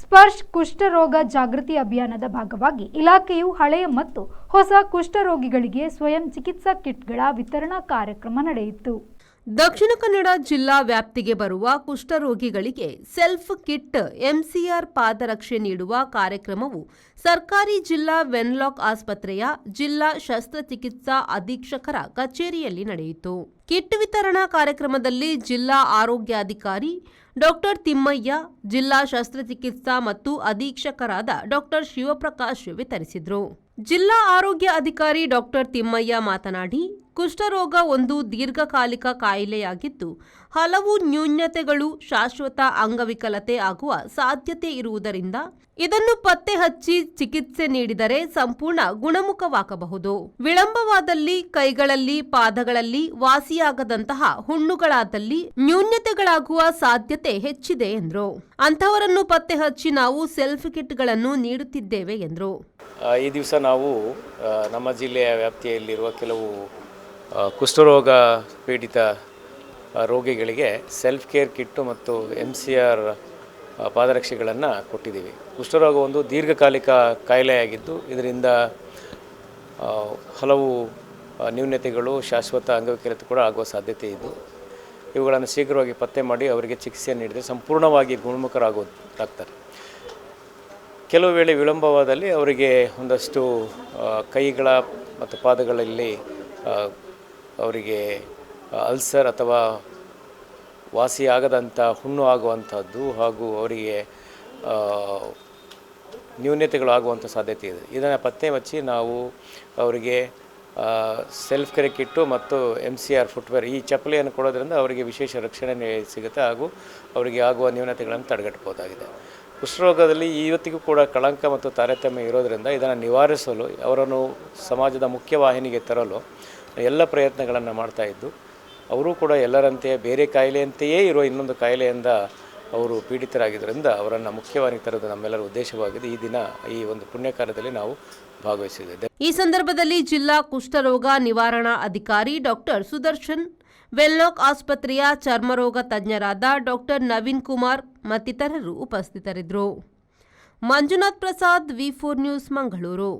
ಸ್ಪರ್ಶ್ ಕುಷ್ಠರೋಗ ಜಾಗೃತಿ ಅಭಿಯಾನದ ಭಾಗವಾಗಿ ಇಲಾಖೆಯು ಹಳೆಯ ಮತ್ತು ಹೊಸ ಕುಷ್ಠರೋಗಿಗಳಿಗೆ ಸ್ವಯಂ ಚಿಕಿತ್ಸಾ ಕಿಟ್ಗಳ ವಿತರಣಾ ಕಾರ್ಯಕ್ರಮ ನಡೆಯಿತು. ದಕ್ಷಿಣ ಕನ್ನಡ ಜಿಲ್ಲಾ ವ್ಯಾಪ್ತಿಗೆ ಬರುವ ಕುಷ್ಠರೋಗಿಗಳಿಗೆ ಸೆಲ್ಫ್ ಕಿಟ್ ಎಂಸಿಆರ್ ಪಾದರಕ್ಷೆ ನೀಡುವ ಕಾರ್ಯಕ್ರಮವು ಸರ್ಕಾರಿ ಜಿಲ್ಲಾ ವೆನ್ಲಾಕ್ ಆಸ್ಪತ್ರೆಯ ಜಿಲ್ಲಾ ಶಸ್ತ್ರಚಿಕಿತ್ಸಾ ಅಧೀಕ್ಷಕರ ಕಚೇರಿಯಲ್ಲಿ ನಡೆಯಿತು. ಕಿಟ್ ವಿತರಣಾ ಕಾರ್ಯಕ್ರಮದಲ್ಲಿ ಜಿಲ್ಲಾ ಆರೋಗ್ಯಾಧಿಕಾರಿ ಡಾಕ್ಟರ್ ತಿಮ್ಮಯ್ಯ, ಜಿಲ್ಲಾ ಶಸ್ತ್ರಚಿಕಿತ್ಸಾ ಮತ್ತು ಅಧೀಕ್ಷಕರಾದ ಡಾಕ್ಟರ್ ಶಿವಪ್ರಕಾಶ್ ವಿತರಿಸಿದರು. ಜಿಲ್ಲಾ ಆರೋಗ್ಯ ಅಧಿಕಾರಿ ಡಾಕ್ಟರ್ ತಿಮ್ಮಯ್ಯ ಮಾತನಾಡಿ, ಕುಷ್ಠರೋಗ ಒಂದು ದೀರ್ಘಕಾಲಿಕ ಕಾಯಿಲೆಯಾಗಿದ್ದು ಹಲವು ನ್ಯೂನತೆಗಳು, ಶಾಶ್ವತ ಅಂಗವಿಕಲತೆ ಆಗುವ ಸಾಧ್ಯತೆ ಇರುವುದರಿಂದ ಇದನ್ನು ಪತ್ತೆ ಹಚ್ಚಿ ಚಿಕಿತ್ಸೆ ನೀಡಿದರೆ ಸಂಪೂರ್ಣ ಗುಣಮುಖವಾಗಬಹುದು. ವಿಳಂಬವಾದಲ್ಲಿ ಕೈಗಳಲ್ಲಿ, ಪಾದಗಳಲ್ಲಿ ವಾಸಿಯಾಗದಂತಹ ಹುಣ್ಣುಗಳಾದಲ್ಲಿ ನ್ಯೂನತೆಗಳಾಗುವ ಸಾಧ್ಯತೆ ಹೆಚ್ಚಿದೆ ಎಂದರು. ಅಂತಹವರನ್ನು ಪತ್ತೆ ಹಚ್ಚಿ ನಾವು ಸೆಲ್ಫ್ ಕಿಟ್ಗಳನ್ನು ನೀಡುತ್ತಿದ್ದೇವೆ ಎಂದರು. ಈ ದಿವಸ ನಾವು ನಮ್ಮ ಜಿಲ್ಲೆಯ ವ್ಯಾಪ್ತಿಯಲ್ಲಿರುವ ಕೆಲವು ಕುಷ್ಠರೋಗ ಪೀಡಿತ ರೋಗಿಗಳಿಗೆ ಸೆಲ್ಫ್ ಕೇರ್ ಕಿಟ್ಟು ಮತ್ತು MCR ಪಾದರಕ್ಷೆಗಳನ್ನು ಕೊಟ್ಟಿದ್ದೀವಿ. ಕುಷ್ಠರೋಗ ಒಂದು ದೀರ್ಘಕಾಲಿಕ ಕಾಯಿಲೆಯಾಗಿದ್ದು ಇದರಿಂದ ಹಲವು ನ್ಯೂನತೆಗಳು, ಶಾಶ್ವತ ಅಂಗವಿಕಲತೆ ಕೂಡ ಆಗುವ ಸಾಧ್ಯತೆ ಇದ್ದು ಇವುಗಳನ್ನು ಶೀಘ್ರವಾಗಿ ಪತ್ತೆ ಮಾಡಿ ಅವರಿಗೆ ಚಿಕಿತ್ಸೆ ನೀಡಿದರೆ ಸಂಪೂರ್ಣವಾಗಿ ಗುಣಮುಖರಾಗ್ತಾರೆ. ಕೆಲವು ವೇಳೆ ವಿಳಂಬವಾದಲ್ಲಿ ಅವರಿಗೆ ಒಂದಷ್ಟು ಕೈಗಳ ಮತ್ತು ಪಾದಗಳಲ್ಲಿ ಅವರಿಗೆ ಅಲ್ಸರ್ ಅಥವಾ ವಾಸಿಯಾಗದಂಥ ಹುಣ್ಣು ಆಗುವಂಥದ್ದು ಹಾಗೂ ಅವರಿಗೆ ನ್ಯೂನತೆಗಳು ಆಗುವಂಥ ಸಾಧ್ಯತೆ ಇದೆ. ಇದನ್ನು ಪತ್ತೆ ಹಚ್ಚಿ ನಾವು ಅವರಿಗೆ ಸೆಲ್ಫ್ ಕೇರ್ ಕಿಟ್ಟು ಮತ್ತು MCR ಫುಟ್ವೇರ್ ಈ ಚಪ್ಪಲಿಯನ್ನು ಕೊಡೋದ್ರಿಂದ ಅವರಿಗೆ ವಿಶೇಷ ರಕ್ಷಣೆ ಸಿಗುತ್ತೆ ಹಾಗೂ ಅವರಿಗೆ ಆಗುವ ನ್ಯೂನತೆಗಳನ್ನು ತಡೆಗಟ್ಟಬಹುದಾಗಿದೆ. ಕುಷ್ಠರೋಗದಲ್ಲಿ ಇವತ್ತಿಗೂ ಕೂಡ ಕಳಂಕ ಮತ್ತು ತಾರತಮ್ಯ ಇರೋದರಿಂದ ಇದನ್ನು ನಿವಾರಿಸಲು ಅವರನ್ನು ಸಮಾಜದ ಮುಖ್ಯವಾಹಿನಿಗೆ ತರಲು ಎಲ್ಲ ಪ್ರಯತ್ನಗಳನ್ನು ಮಾಡ್ತಾಯಿದ್ದು ಅವರು ಕೂಡ ಎಲ್ಲರಂತೆ ಬೇರೆ ಕಾಯಿಲೆಯಂತೆಯೇ ಇರುವ ಇನ್ನೊಂದು ಕಾಯಿಲೆಯಿಂದ ಅವರು ಪೀಡಿತರಾಗಿದ್ದರಿಂದ ಅವರನ್ನು ಮುಖ್ಯವಾಹಿನಿಗೆ ತರೋದು ನಮ್ಮೆಲ್ಲರ ಉದ್ದೇಶವಾಗಿದೆ. ಈ ದಿನ ಈ ಒಂದು ಪುಣ್ಯ ಕಾರ್ಯದಲ್ಲಿ ನಾವು ಭಾಗವಹಿಸಿದ್ದೇವೆ. ಈ ಸಂದರ್ಭದಲ್ಲಿ ಜಿಲ್ಲಾ ಕುಷ್ಠರೋಗ ನಿವಾರಣಾ ಅಧಿಕಾರಿ ಡಾಕ್ಟರ್ ಸುದರ್ಶನ್, ವೆನ್ಲಾಕ್ ಆಸ್ಪತ್ರೆಯ ಚರ್ಮರೋಗ ತಜ್ಞರಾದ ಡಾಕ್ಟರ್ ನವೀನ್ ಕುಮಾರ್ ಮತ್ತಿತರರು ಉಪಸ್ಥಿತರಿದ್ದರು. Manjunath Prasad, V4 news, Mangaluru.